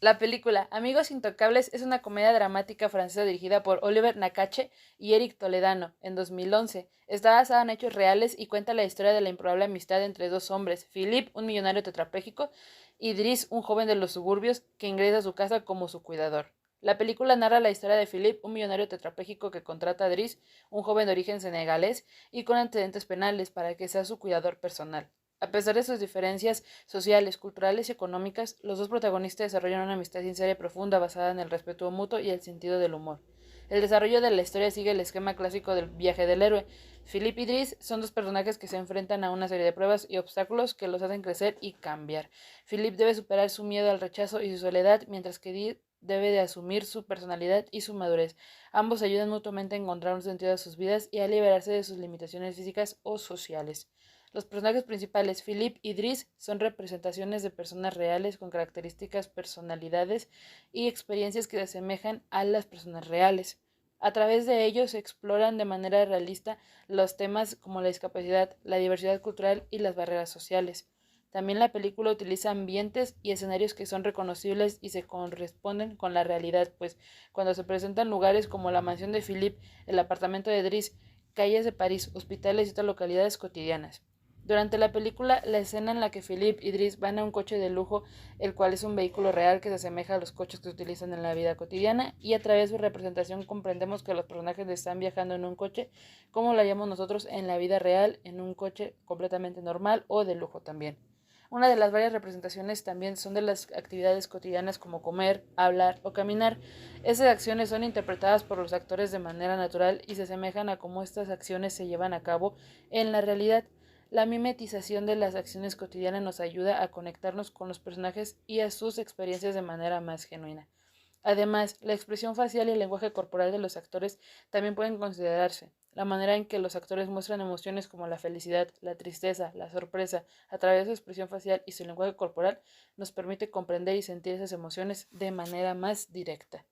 La película Amigos Intocables es una comedia dramática francesa dirigida por Oliver Nakache y Eric Toledano en 2011. Está basada en hechos reales y cuenta la historia de la improbable amistad entre dos hombres, Philippe, un millonario tetrapléjico, y Driss, un joven de los suburbios que ingresa a su casa como su cuidador. La película narra la historia de Philippe, un millonario tetrapléjico que contrata a Driss, un joven de origen senegalés y con antecedentes penales, para que sea su cuidador personal. A pesar de sus diferencias sociales, culturales y económicas, los dos protagonistas desarrollan una amistad sincera y profunda basada en el respeto mutuo y el sentido del humor. El desarrollo de la historia sigue el esquema clásico del viaje del héroe. Philip y Driss son dos personajes que se enfrentan a una serie de pruebas y obstáculos que los hacen crecer y cambiar. Philip debe superar su miedo al rechazo y su soledad, mientras que Driss debe de asumir su personalidad y su madurez. Ambos ayudan mutuamente a encontrar un sentido a sus vidas y a liberarse de sus limitaciones físicas o sociales. Los personajes principales, Philip y Driss, son representaciones de personas reales con características, personalidades y experiencias que se asemejan a las personas reales. A través de ellos se exploran de manera realista los temas como la discapacidad, la diversidad cultural y las barreras sociales. También la película utiliza ambientes y escenarios que son reconocibles y se corresponden con la realidad, pues cuando se presentan lugares como la mansión de Philip, el apartamento de Driss, calles de París, hospitales y otras localidades cotidianas. Durante la película, la escena en la que Philip y Driss van a un coche de lujo, el cual es un vehículo real que se asemeja a los coches que se utilizan en la vida cotidiana, y a través de su representación comprendemos que los personajes están viajando en un coche, como lo llamamos nosotros en la vida real, en un coche completamente normal o de lujo también. Una de las varias representaciones también son de las actividades cotidianas como comer, hablar o caminar. Esas acciones son interpretadas por los actores de manera natural y se asemejan a cómo estas acciones se llevan a cabo en la realidad. La mimetización de las acciones cotidianas nos ayuda a conectarnos con los personajes y a sus experiencias de manera más genuina. Además, la expresión facial y el lenguaje corporal de los actores también pueden considerarse. La manera en que los actores muestran emociones como la felicidad, la tristeza, la sorpresa, a través de su expresión facial y su lenguaje corporal, nos permite comprender y sentir esas emociones de manera más directa.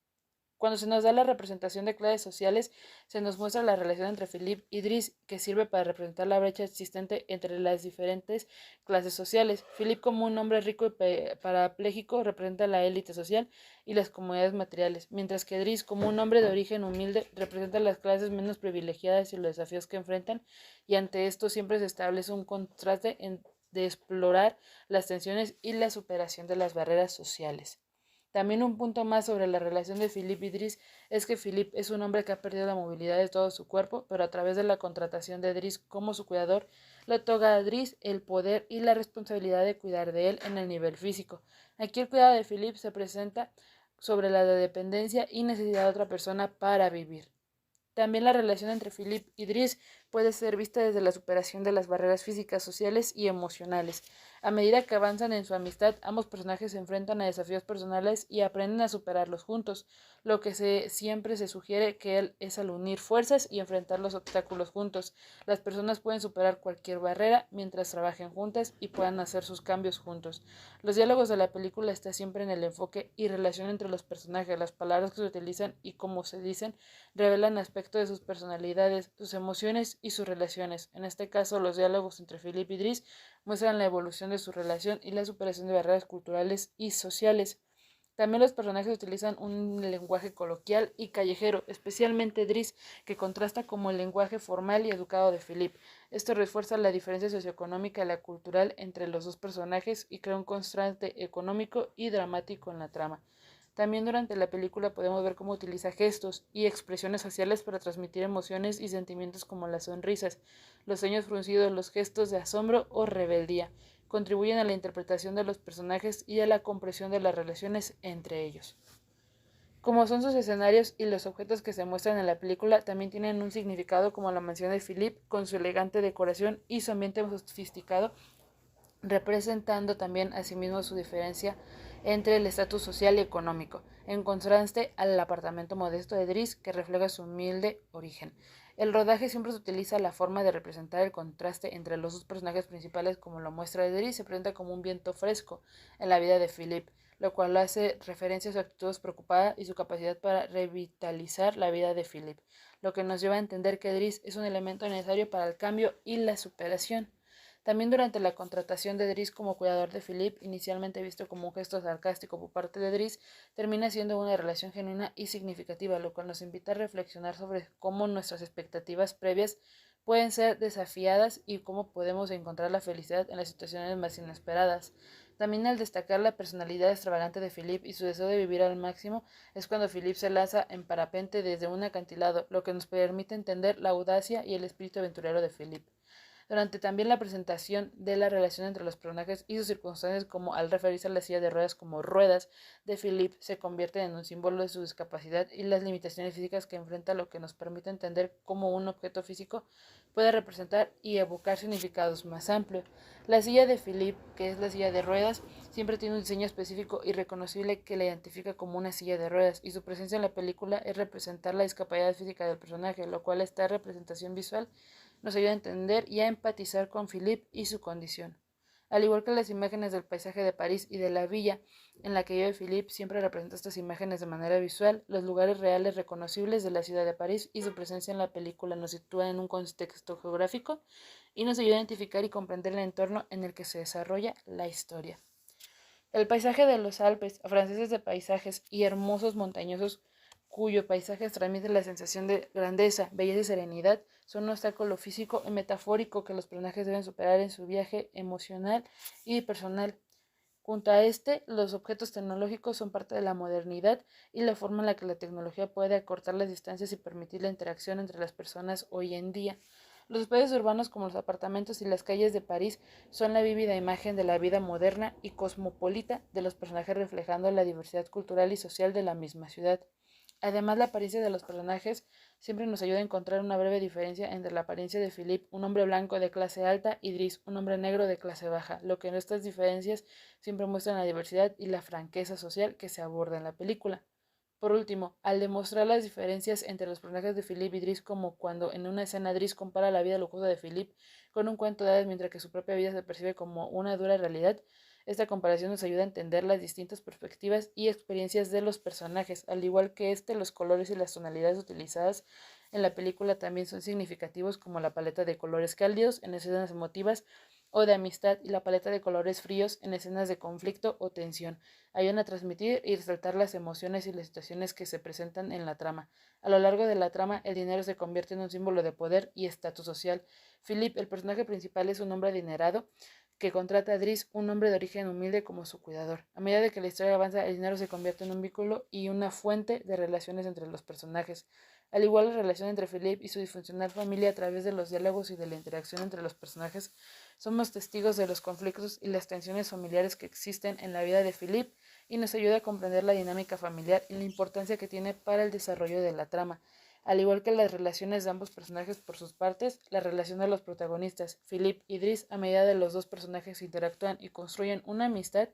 Cuando se nos da la representación de clases sociales, se nos muestra la relación entre Philip y Driss, que sirve para representar la brecha existente entre las diferentes clases sociales. Philip, como un hombre rico y parapléjico, representa la élite social y las comunidades materiales, mientras que Driss, como un hombre de origen humilde, representa las clases menos privilegiadas y los desafíos que enfrentan, y ante esto siempre se establece un contraste de explorar las tensiones y la superación de las barreras sociales. También un punto más sobre la relación de Philip y Driss es que Philip es un hombre que ha perdido la movilidad de todo su cuerpo, pero a través de la contratación de Driss como su cuidador, le otorga a Driss el poder y la responsabilidad de cuidar de él en el nivel físico. Aquí el cuidado de Philip se presenta sobre la dependencia y necesidad de otra persona para vivir. También la relación entre Philip y Driss puede ser vista desde la superación de las barreras físicas, sociales y emocionales. A medida que avanzan en su amistad, ambos personajes se enfrentan a desafíos personales y aprenden a superarlos juntos, lo que siempre se sugiere que él es al unir fuerzas y enfrentar los obstáculos juntos. Las personas pueden superar cualquier barrera mientras trabajen juntas y puedan hacer sus cambios juntos. Los diálogos de la película están siempre en el enfoque y relación entre los personajes, las palabras que se utilizan y cómo se dicen revelan aspectos de sus personalidades, sus emociones y sus relaciones. En este caso, los diálogos entre Philip y Driss muestran la evolución de su relación y la superación de barreras culturales y sociales. También los personajes utilizan un lenguaje coloquial y callejero, especialmente Driss, que contrasta como el lenguaje formal y educado de Philip. Esto refuerza la diferencia socioeconómica y la cultural entre los dos personajes y crea un contraste económico y dramático en la trama. También durante la película podemos ver cómo utiliza gestos y expresiones faciales para transmitir emociones y sentimientos como las sonrisas, los ceños fruncidos, los gestos de asombro o rebeldía. Contribuyen a la interpretación de los personajes y a la comprensión de las relaciones entre ellos. Como son sus escenarios y los objetos que se muestran en la película también tienen un significado, como la mansión de Philip con su elegante decoración y su ambiente sofisticado, representando también asimismo su diferencia entre el estatus social y económico, en contraste al apartamento modesto de Driss, que refleja su humilde origen. El rodaje siempre se utiliza la forma de representar el contraste entre los dos personajes principales, como lo muestra Driss, se presenta como un viento fresco en la vida de Philip, lo cual hace referencia a su actitud despreocupada y su capacidad para revitalizar la vida de Philip, lo que nos lleva a entender que Driss es un elemento necesario para el cambio y la superación. También durante la contratación de Dries como cuidador de Philippe, inicialmente visto como un gesto sarcástico por parte de Dries, termina siendo una relación genuina y significativa, lo cual nos invita a reflexionar sobre cómo nuestras expectativas previas pueden ser desafiadas y cómo podemos encontrar la felicidad en las situaciones más inesperadas. También al destacar la personalidad extravagante de Philippe y su deseo de vivir al máximo, es cuando Philippe se lanza en parapente desde un acantilado, lo que nos permite entender la audacia y el espíritu aventurero de Philippe. Durante también la presentación de la relación entre los personajes y sus circunstancias, como al referirse a la silla de ruedas como ruedas de Philippe, se convierte en un símbolo de su discapacidad y las limitaciones físicas que enfrenta, lo que nos permite entender cómo un objeto físico puede representar y evocar significados más amplios. La silla de Philippe, que es la silla de ruedas, siempre tiene un diseño específico y reconocible que la identifica como una silla de ruedas, y su presencia en la película es representar la discapacidad física del personaje, lo cual esta representación visual nos ayuda a entender y a empatizar con Philippe y su condición. Al igual que las imágenes del paisaje de París y de la villa en la que vive Philippe, siempre representa estas imágenes de manera visual. Los lugares reales reconocibles de la ciudad de París y su presencia en la película nos sitúa en un contexto geográfico y nos ayuda a identificar y comprender el entorno en el que se desarrolla la historia. El paisaje de los Alpes, franceses de paisajes y hermosos montañosos cuyo paisaje transmite la sensación de grandeza, belleza y serenidad, son un obstáculo físico y metafórico que los personajes deben superar en su viaje emocional y personal. Junto a los objetos tecnológicos son parte de la modernidad y la forma en la que la tecnología puede acortar las distancias y permitir la interacción entre las personas hoy en día. Los espacios urbanos como los apartamentos y las calles de París son la vívida imagen de la vida moderna y cosmopolita de los personajes, reflejando la diversidad cultural y social de la misma ciudad. Además, la apariencia de los personajes siempre nos ayuda a encontrar una breve diferencia entre la apariencia de Philippe, un hombre blanco de clase alta, y Dries, un hombre negro de clase baja, lo que en estas diferencias siempre muestran la diversidad y la franqueza social que se aborda en la película. Por último, al demostrar las diferencias entre los personajes de Philippe y Dries, como cuando en una escena Dries compara la vida lujosa de Philippe con un cuento de hadas mientras que su propia vida se percibe como una dura realidad, esta comparación nos ayuda a entender las distintas perspectivas y experiencias de los personajes, al igual que los colores y las tonalidades utilizadas en la película también son significativos, como la paleta de colores cálidos en escenas emotivas o de amistad y la paleta de colores fríos en escenas de conflicto o tensión. Ayudan a transmitir y resaltar las emociones y las situaciones que se presentan en la trama. A lo largo de la trama, el dinero se convierte en un símbolo de poder y estatus social. Philippe, el personaje principal, es un hombre adinerado que contrata a Dries, un hombre de origen humilde, como su cuidador. A medida de que la historia avanza, el dinero se convierte en un vínculo y una fuente de relaciones entre los personajes. Al igual, la relación entre Philippe y su disfuncional familia, a través de los diálogos y de la interacción entre los personajes, somos testigos de los conflictos y las tensiones familiares que existen en la vida de Philippe y nos ayuda a comprender la dinámica familiar y la importancia que tiene para el desarrollo de la trama. Al igual que las relaciones de ambos personajes por sus partes, la relación de los protagonistas, Philippe y Dries, a medida de los dos personajes interactúan y construyen una amistad,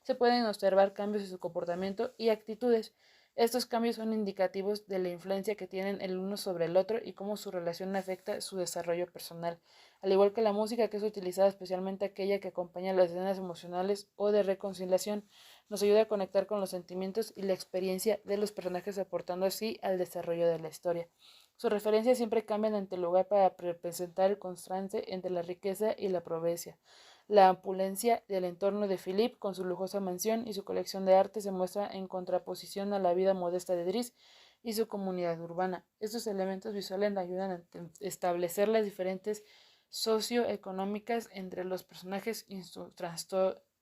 se pueden observar cambios en su comportamiento y actitudes. Estos cambios son indicativos de la influencia que tienen el uno sobre el otro y cómo su relación afecta su desarrollo personal. Al igual que la música, que es utilizada, especialmente aquella que acompaña las escenas emocionales o de reconciliación, nos ayuda a conectar con los sentimientos y la experiencia de los personajes, aportando así al desarrollo de la historia. Sus referencias siempre cambian ante el lugar para representar el contraste entre la riqueza y la pobreza. La opulencia del entorno de Philippe, con su lujosa mansión y su colección de arte, se muestra en contraposición a la vida modesta de Dries y su comunidad urbana. Estos elementos visuales ayudan a establecer las diferentes socioeconómicas entre los personajes y su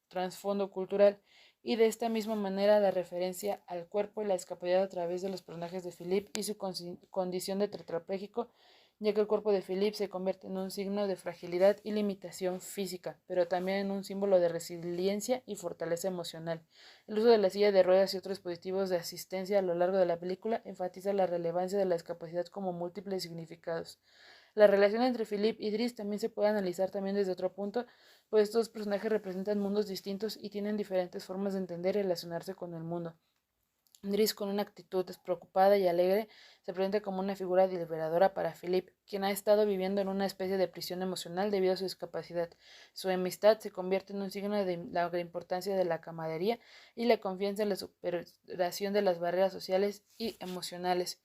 trasfondo cultural, y de esta misma manera la referencia al cuerpo y la discapacidad a través de los personajes de Philippe y su condición de tetrapléjico, ya que el cuerpo de Philippe se convierte en un signo de fragilidad y limitación física, pero también en un símbolo de resiliencia y fortaleza emocional. El uso de la silla de ruedas y otros dispositivos de asistencia a lo largo de la película enfatiza la relevancia de la discapacidad como múltiples significados. La relación entre Philippe y Dries también se puede analizar también desde otro punto, pues estos personajes representan mundos distintos y tienen diferentes formas de entender y relacionarse con el mundo. Dries, con una actitud despreocupada y alegre, se presenta como una figura liberadora para Philippe, quien ha estado viviendo en una especie de prisión emocional debido a su discapacidad. Su amistad se convierte en un signo de la importancia de la camaradería y la confianza en la superación de las barreras sociales y emocionales.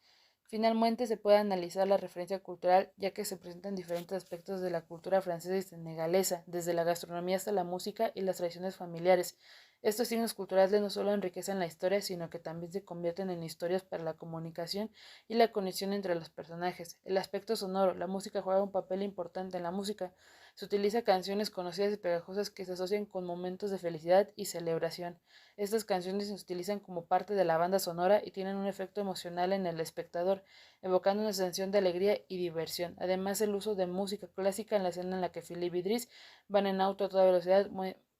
Finalmente, se puede analizar la referencia cultural, ya que se presentan diferentes aspectos de la cultura francesa y senegalesa, desde la gastronomía hasta la música y las tradiciones familiares. Estos signos culturales no solo enriquecen la historia, sino que también se convierten en historias para la comunicación y la conexión entre los personajes. El aspecto sonoro, la música juega un papel importante en la música. Se utiliza canciones conocidas y pegajosas que se asocian con momentos de felicidad y celebración. Estas canciones se utilizan como parte de la banda sonora y tienen un efecto emocional en el espectador, evocando una sensación de alegría y diversión. Además, el uso de música clásica en la escena en la que Philip y Driss van en auto a toda velocidad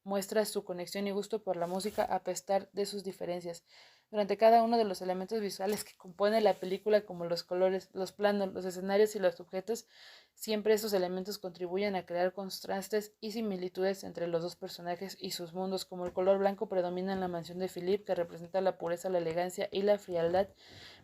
muestra su conexión y gusto por la música a pesar de sus diferencias. Durante cada uno de los elementos visuales que componen la película, como los colores, los planos, los escenarios y los objetos, siempre estos elementos contribuyen a crear contrastes y similitudes entre los dos personajes y sus mundos, como el color blanco predomina en la mansión de Philip, que representa la pureza, la elegancia y la frialdad,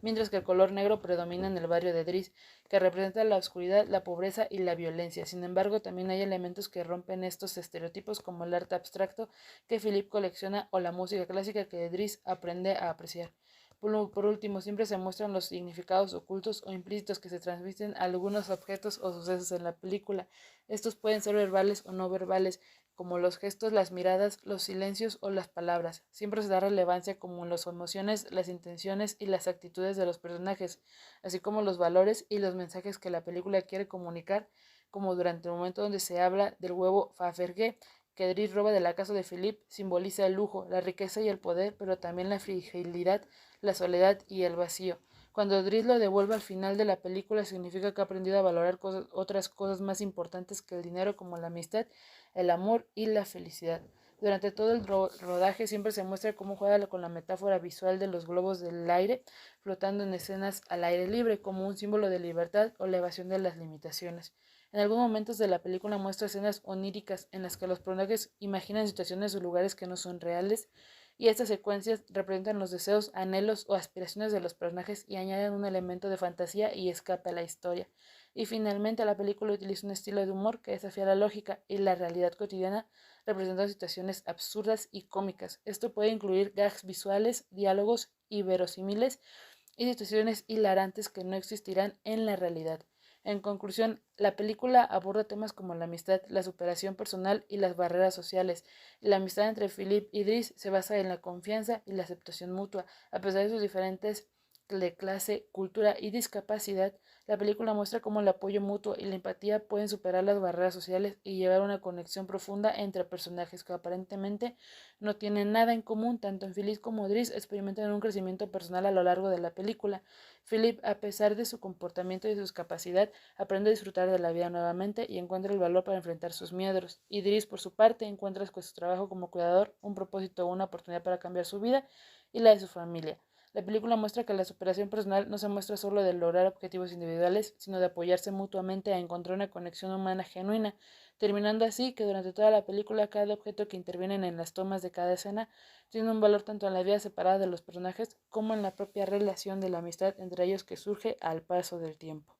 mientras que el color negro predomina en el barrio de Driss, que representa la oscuridad, la pobreza y la violencia. Sin embargo, también hay elementos que rompen estos estereotipos, como el arte abstracto que Philip colecciona o la música clásica que Driss aprende a apreciar. Por último, siempre se muestran los significados ocultos o implícitos que se transmiten a algunos objetos o sucesos en la película. Estos pueden ser verbales o no verbales, como los gestos, las miradas, los silencios o las palabras. Siempre se da relevancia como en las emociones, las intenciones y las actitudes de los personajes, así como los valores y los mensajes que la película quiere comunicar, como durante el momento donde se habla del huevo Fabergé, que Driss roba de la casa de Philippe, simboliza el lujo, la riqueza y el poder, pero también la fragilidad, la soledad y el vacío. Cuando Driss lo devuelve al final de la película, significa que ha aprendido a valorar otras cosas más importantes que el dinero, como la amistad, el amor y la felicidad. Durante todo el rodaje siempre se muestra cómo juega con la metáfora visual de los globos del aire, flotando en escenas al aire libre, como un símbolo de libertad o la evasión de las limitaciones. En algunos momentos de la película muestra escenas oníricas en las que los personajes imaginan situaciones o lugares que no son reales, y estas secuencias representan los deseos, anhelos o aspiraciones de los personajes y añaden un elemento de fantasía y escape a la historia. Y finalmente la película utiliza un estilo de humor que desafía la lógica y la realidad cotidiana, representando situaciones absurdas y cómicas. Esto puede incluir gags visuales, diálogos inverosímiles y situaciones hilarantes que no existirán en la realidad. En conclusión, la película aborda temas como la amistad, la superación personal y las barreras sociales. La amistad entre Philip y Driss se basa en la confianza y la aceptación mutua. A pesar de sus diferentes de clase, cultura y discapacidad, la película muestra cómo el apoyo mutuo y la empatía pueden superar las barreras sociales y llevar a una conexión profunda entre personajes que aparentemente no tienen nada en común. Tanto en Philip como Driss experimentan un crecimiento personal a lo largo de la película. Philip, a pesar de su comportamiento y su discapacidad, aprende a disfrutar de la vida nuevamente y encuentra el valor para enfrentar sus miedos. Y Driss, por su parte, encuentra con su trabajo como cuidador un propósito o una oportunidad para cambiar su vida y la de su familia. La película muestra que la superación personal no se muestra solo de lograr objetivos individuales, sino de apoyarse mutuamente a encontrar una conexión humana genuina, terminando así que durante toda la película cada objeto que intervienen en las tomas de cada escena tiene un valor tanto en la vida separada de los personajes como en la propia relación de la amistad entre ellos que surge al paso del tiempo.